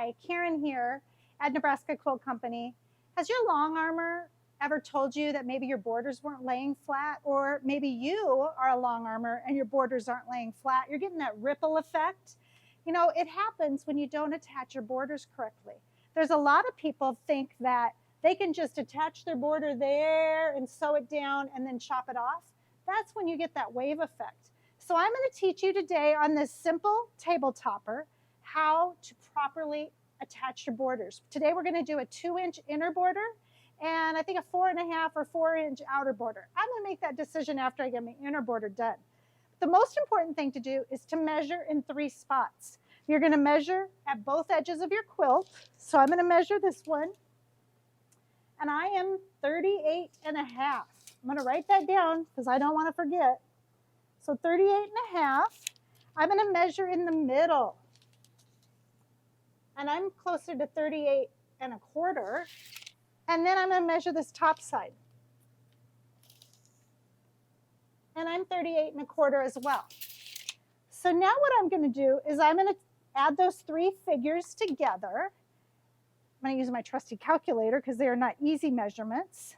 Hi, Karen here at Nebraska Quilt Company. Has your long armor ever told you that maybe your borders weren't laying flat, or maybe you are a long armor and your borders aren't laying flat? You're getting that ripple effect. You know, it happens when you don't attach your borders correctly. There's a lot of people think that they can just attach their border there and sew it down and then chop it off. That's when you get that wave effect. So I'm going to teach you today on this simple table topper how to properly attach your borders. Today we're going to do a 2-inch inner border and I think a 4.5 or 4-inch outer border. I'm going to make that decision after I get my inner border done. The most important thing to do is to measure in 3 spots. You're going to measure at both edges of your quilt. So I'm going to measure this one, and I am 38.5. I'm going to write that down because I don't want to forget. So 38.5. I'm going to measure in the middle, and I'm closer to 38.25. And then I'm going to measure this top side, and I'm 38.25 as well. So now what I'm going to do is I'm going to add those 3 figures together. I'm going to use my trusty calculator because they are not easy measurements.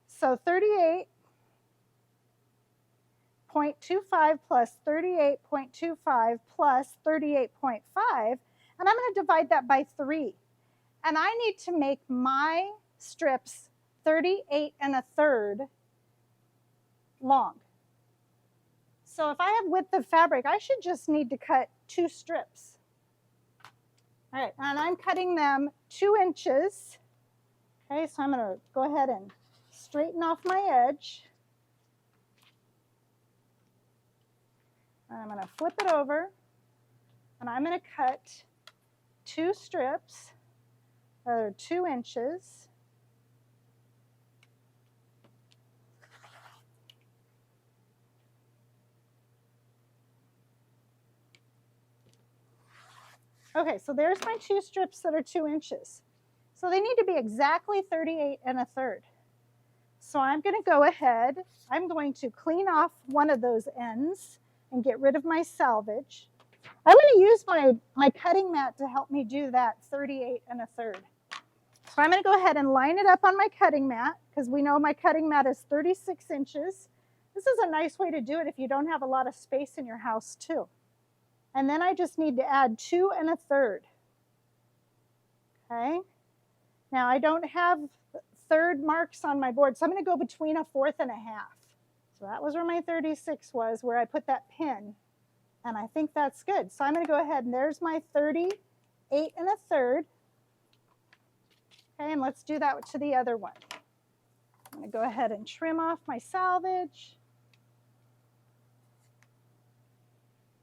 So 38.25 plus 38.25 plus 38.5, and I'm going to divide that by 3. And I need to make my strips 38.25 long. So if I have width of fabric, I should just need to cut 2 strips. All right, and I'm cutting them 2 inches. Okay, so I'm going to go ahead and straighten off my edge. And I'm going to flip it over, and I'm going to cut 2 strips that are 2 inches. Okay, so there's my 2 strips that are 2 inches. So they need to be exactly 38.25. So I'm going to go ahead, I'm going to clean off one of those ends and get rid of my salvage. I'm going to use my cutting mat to help me do that 38.25. So I'm going to go ahead and line it up on my cutting mat because we know my cutting mat is 36 inches. This is a nice way to do it if you don't have a lot of space in your house too. And then I just need to add 2 1/3. Okay. Now I don't have third marks on my board, so I'm going to go between a 1/4 and a 1/2. So that was where my 36 was, where I put that pin. And I think that's good. So I'm going to go ahead, and there's my 38.25. Okay, and let's do that to the other one. I'm going to go ahead and trim off my salvage.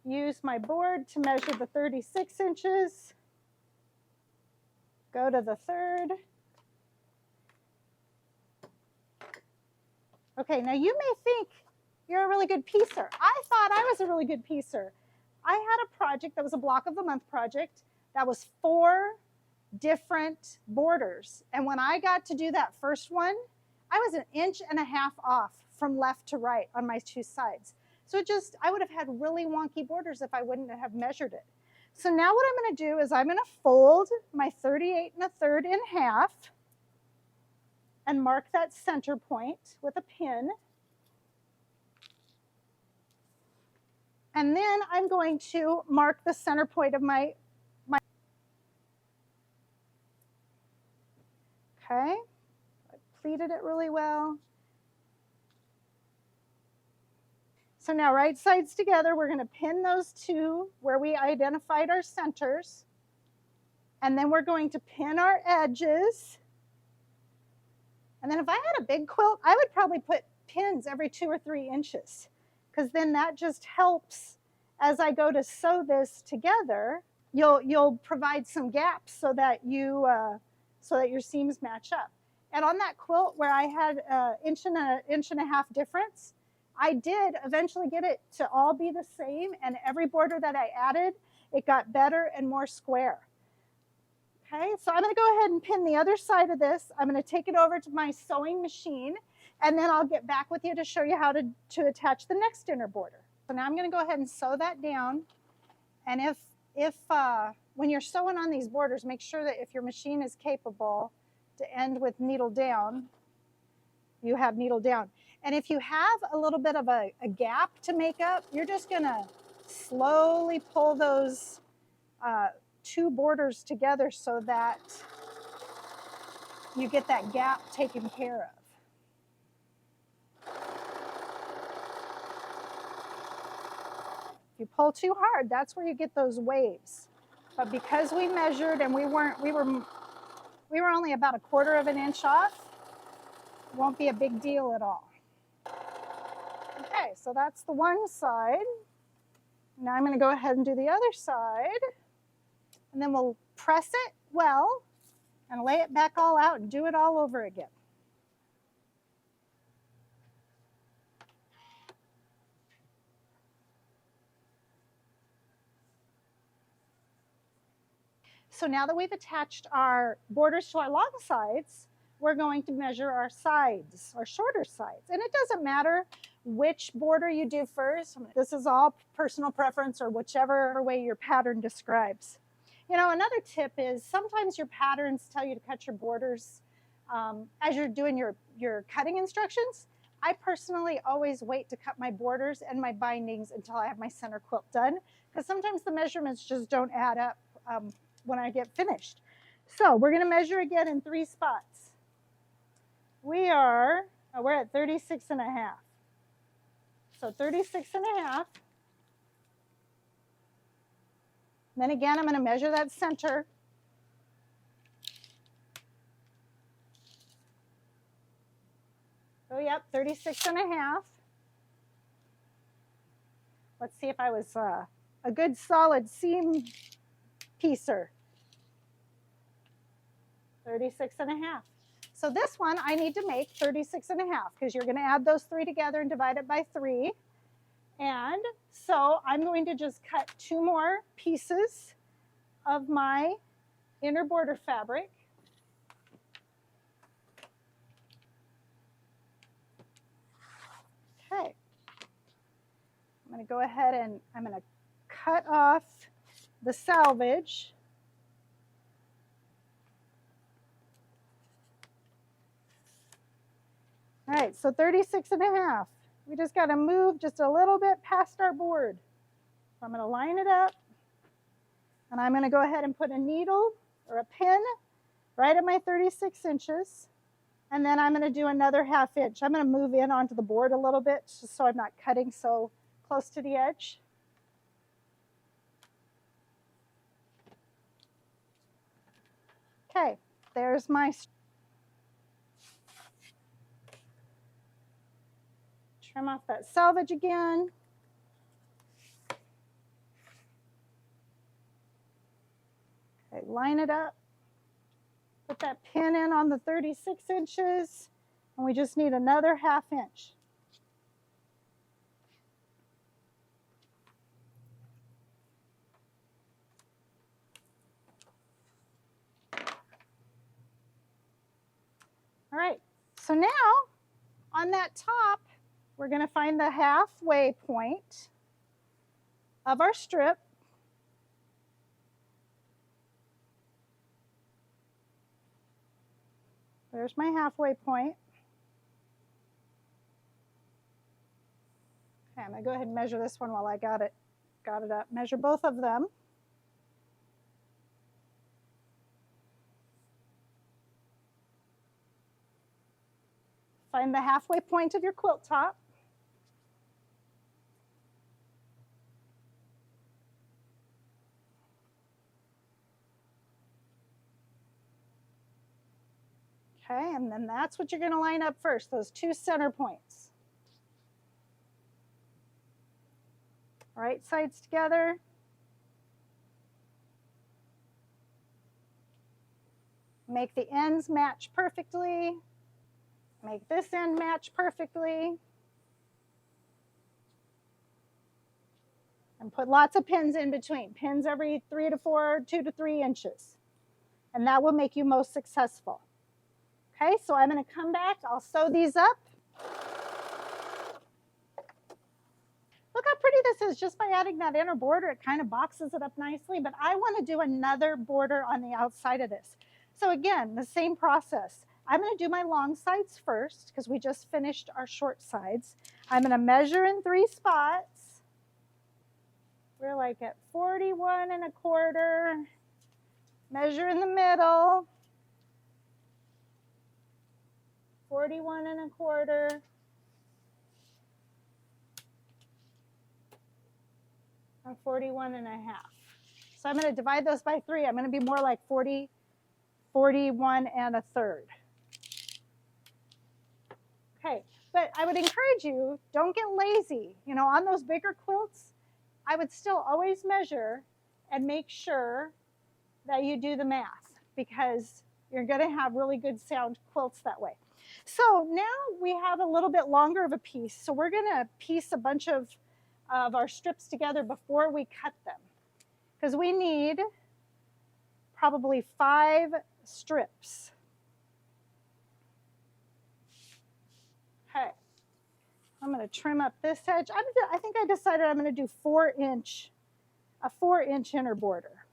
Use my board to measure the 36 inches. Go to the 1/3. Okay, now you may think you're a really good piecer. I thought I was a really good piecer. I had a project that was a block of the month project that was 4 different borders. And when I got to do that first one, I was 1.5 inches off from left to right on my 2 sides. So I would have had really wonky borders if I wouldn't have measured it. So now what I'm going to do is I'm going to fold my 38.25 in half and mark that center point with a pin. And then I'm going to mark the center point of my okay. I pleated it really well. So now right sides together, we're going to pin those 2 where we identified our centers. And then we're going to pin our edges. And then if I had a big quilt, I would probably put pins every 2 or 3 inches, because then that just helps as I go to sew this together. You'll provide some gaps so that your seams match up. And on that quilt where I had 1.5 inch difference, I did eventually get it to all be the same, and every border that I added, it got better and more square. Okay, so I'm going to go ahead and pin the other side of this. I'm going to take it over to my sewing machine, and then I'll get back with you to show you how to attach the next inner border. So now I'm going to go ahead and sew that down. And if when you're sewing on these borders, make sure that if your machine is capable to end with needle down, you have needle down. And if you have a little bit of a gap to make up, you're just gonna slowly pull those two borders together so that you get that gap taken care of. If you pull too hard, that's where you get those waves. But because we measured and we were only about 1/4 of an inch off, it won't be a big deal at all. Okay, so that's the one side. Now I'm going to go ahead and do the other side. And then we'll press it well and lay it back all out and do it all over again. So now that we've attached our borders to our long sides, we're going to measure our sides, our shorter sides. And it doesn't matter which border you do first. This is all personal preference or whichever way your pattern describes. You know, another tip is sometimes your patterns tell you to cut your borders as you're doing your cutting instructions. I personally always wait to cut my borders and my bindings until I have my center quilt done, because sometimes the measurements just don't add up when I get finished. So we're going to measure again in 3 spots. We're at 36.5. So 36.5. Then again, I'm going to measure that center. Oh, yep, 36.5. Let's see if I was a good solid seam piecer. 36.5. So this one I need to make 36.5 because you're going to add those 3 together and divide it by 3. And so I'm going to just cut 2 more pieces of my inner border fabric. Okay. I'm going to go ahead and I'm going to cut off the selvage. All right, so 36.5. We just got to move just a little bit past our board. So I'm going to line it up, and I'm going to go ahead and put a needle or a pin right at my 36 inches, and then I'm going to do another 1/2 inch. I'm going to move in onto the board a little bit just so I'm not cutting so close to the edge. Okay, there's my trim off that selvage again. Okay, line it up. Put that pin in on the 36 inches, and we just need another 1/2 inch. All right, so now on that top, we're going to find the halfway point of our strip. There's my halfway point. Okay, I'm going to go ahead and measure this one while I got it up. Measure both of them. Find the halfway point of your quilt top. Okay, and then that's what you're going to line up first, those 2 center points. Right sides together. Make the ends match perfectly. Make this end match perfectly. And put lots of pins in between. Pins every 3 to 4, 2 to 3 inches. And that will make you most successful. Okay, so I'm going to come back. I'll sew these up. Look how pretty this is. Just by adding that inner border, it kind of boxes it up nicely, but I want to do another border on the outside of this. So again, the same process. I'm going to do my long sides first because we just finished our short sides. I'm going to measure in 3 spots. We're like at 41 1/4. Measure in the middle. 41 1/4. And 41 1/2. So I'm going to divide those by 3. I'm going to be more like 41 1/3. Okay, but I would encourage you, don't get lazy. You know, on those bigger quilts, I would still always measure and make sure that you do the math because you're going to have really good sound quilts that way. So now we have a little bit longer of a piece. So we're going to piece a bunch of our strips together before we cut them because we need probably 5 strips. Okay, I'm going to trim up this edge. I think I decided I'm going to do a 4-inch inner border.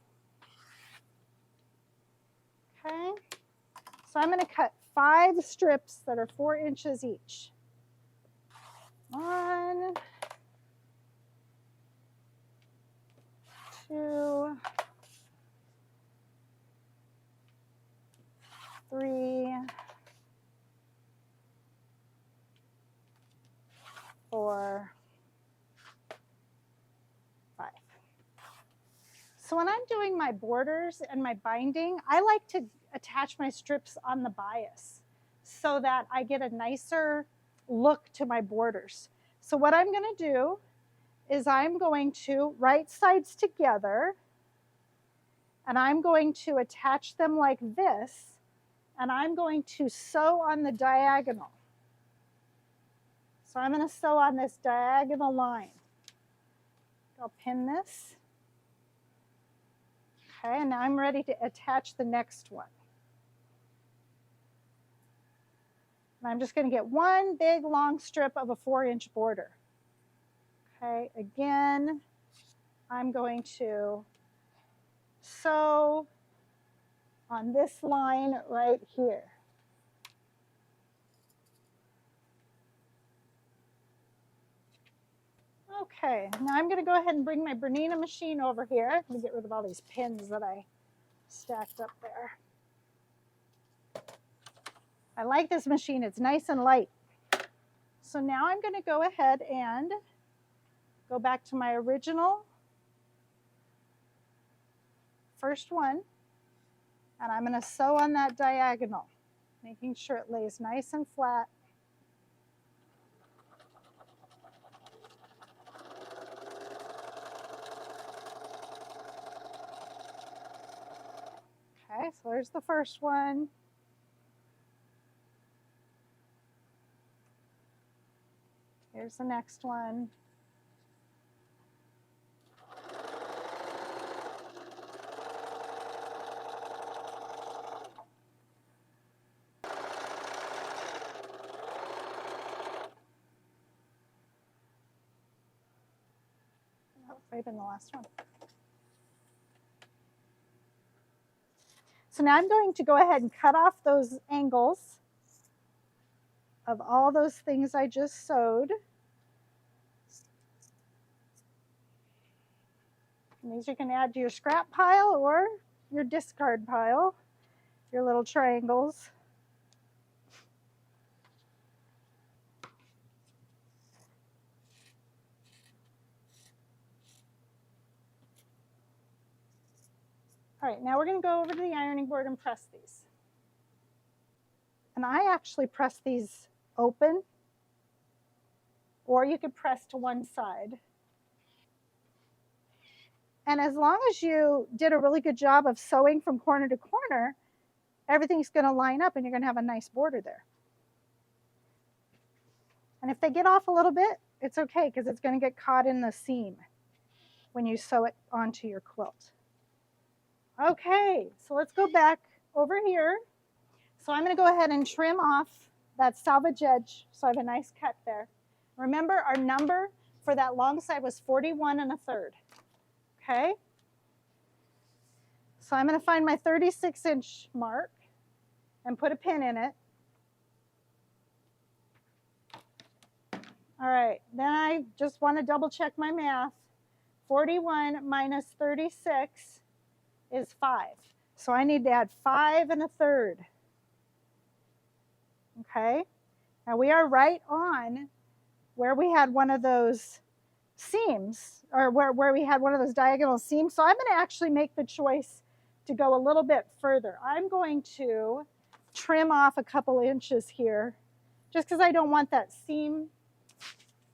Okay, so I'm going to cut 5 strips that are 4 inches each. 1, 2, 3, 4, 5. So when I'm doing my borders and my binding, I like to attach my strips on the bias so that I get a nicer look to my borders. So what I'm going to do is I'm going to right sides together and I'm going to attach them like this and I'm going to sew on the diagonal. So I'm going to sew on this diagonal line. I'll pin this. Okay, and now I'm ready to attach the next one. And I'm just going to get one big long strip of a 4-inch border. Okay, again, I'm going to sew on this line right here. Okay, now I'm going to go ahead and bring my Bernina machine over here. Let me get rid of all these pins that I stacked up there. I like this machine. It's nice and light. So now I'm going to go ahead and go back to my original first one, and I'm going to sew on that diagonal, making sure it lays nice and flat. Okay, so there's the first one. Here's the next one. Oh, might have been the last one. So now I'm going to go ahead and cut off those angles of all those things I just sewed. And these you can add to your scrap pile or your discard pile, your little triangles. All right, now we're going to go over to the ironing board and press these. And I actually press these open, or you could press to one side. And as long as you did a really good job of sewing from corner to corner, everything's going to line up and you're going to have a nice border there. And if they get off a little bit, it's okay because it's going to get caught in the seam when you sew it onto your quilt. Okay, so let's go back over here. So I'm going to go ahead and trim off that salvage edge so I have a nice cut there. Remember, our number for that long side was 41 1/3. Okay? So I'm going to find my 36-inch mark and put a pin in it. All right, then I just want to double check my math. 41 minus 36 is 5. So I need to add 5 1/3. Okay, now we are right on where we had one of those seams, or where we had one of those diagonal seams. So I'm going to actually make the choice to go a little bit further. I'm going to trim off a couple inches here, just because I don't want that seam,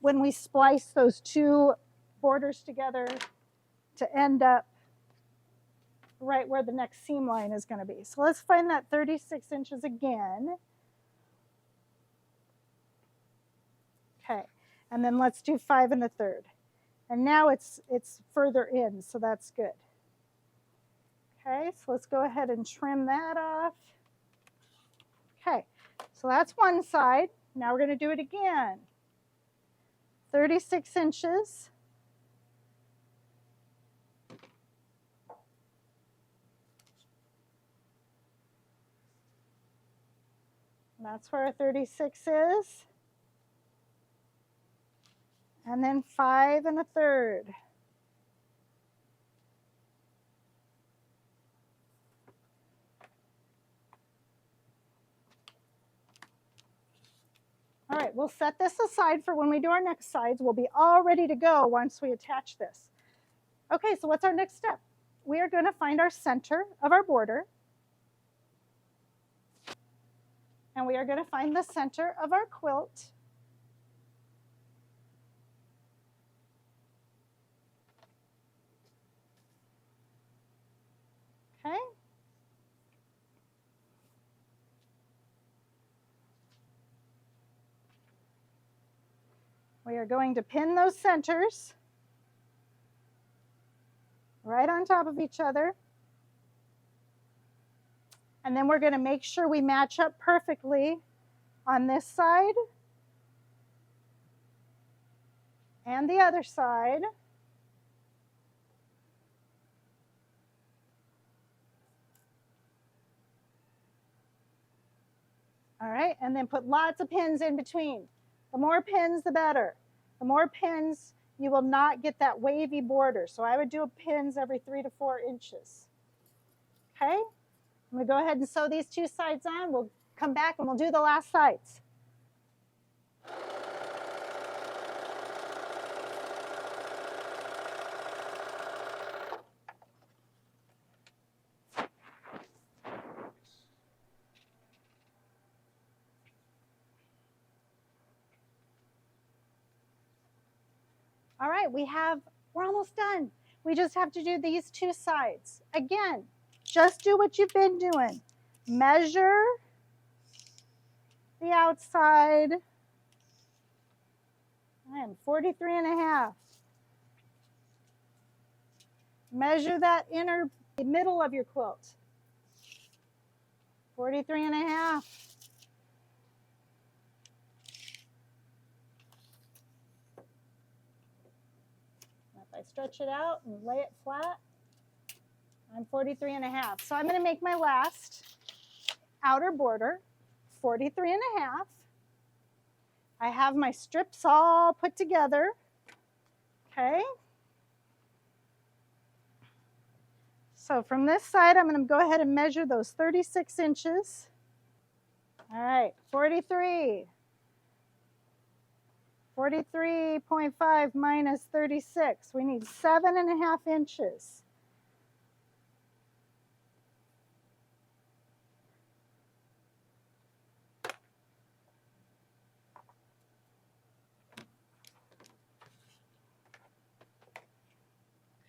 when we splice those two borders together, to end up right where the next seam line is going to be. So let's find that 36 inches again. Okay, and then let's do 5 1/3. And now it's further in, so that's good. Okay, so let's go ahead and trim that off. Okay, so that's one side. Now we're going to do it again. 36 inches. And that's where our 36 is. And then 5 1/3. All right, we'll set this aside for when we do our next sides. We'll be all ready to go once we attach this. Okay, so what's our next step? We are going to find our center of our border. And we are going to find the center of our quilt. Okay. We are going to pin those centers right on top of each other. And then we're going to make sure we match up perfectly on this side and the other side. All right, and then put lots of pins in between. The more pins, the better. The more pins, you will not get that wavy border. So I would do pins every 3 to 4 inches. Okay, I'm going to go ahead and sew these two sides on. We'll come back and we'll do the last sides. All right, we're almost done. We just have to do these two sides. Again, just do what you've been doing. Measure the outside. And 43 1/2. Measure that middle of your quilt. 43 1/2. If I stretch it out and lay it flat, I'm 43 1/2. So I'm going to make my last outer border 43 1/2. I have my strips all put together. Okay. So from this side, I'm going to go ahead and measure those 36 inches. All right, 43. 43.5 minus 36. We need 7 1/2 inches.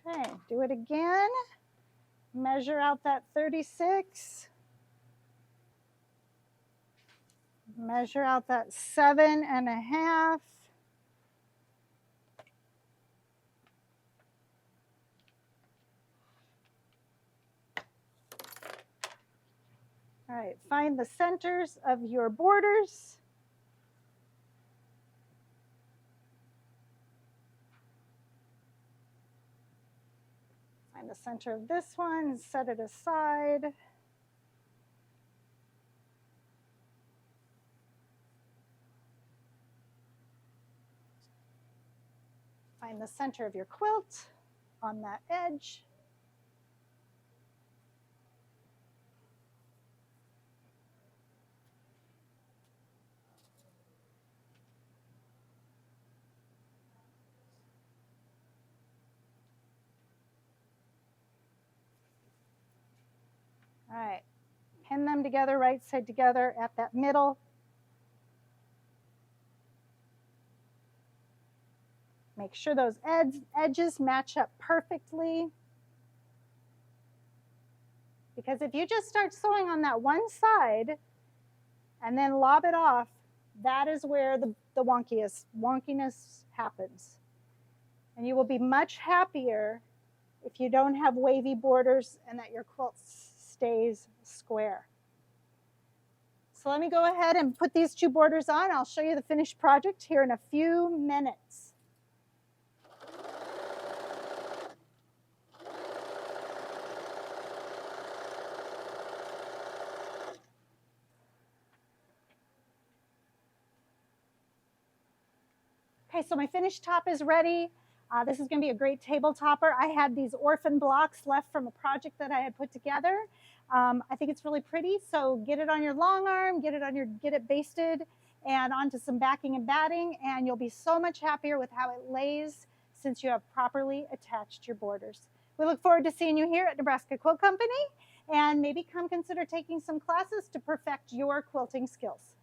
Okay, do it again. Measure out that 36. Measure out that 7 1/2. All right, find the centers of your borders. center of this one, set it aside. Find the center of your quilt on that edge. All right, pin them together, right side together at that middle. Make sure those edges match up perfectly. Because if you just start sewing on that one side and then lob it off, that is where the wonkiness happens. And you will be much happier if you don't have wavy borders and that your quilt stays square. So let me go ahead and put these two borders on. I'll show you the finished project here in a few minutes. Okay, so my finished top is ready. This is going to be a great table topper. I had these orphan blocks left from a project that I had put together. I think it's really pretty, so get it on your long arm, get it basted and onto some backing and batting, and you'll be so much happier with how it lays since you have properly attached your borders. We look forward to seeing you here at Nebraska Quilt Company, and maybe come consider taking some classes to perfect your quilting skills.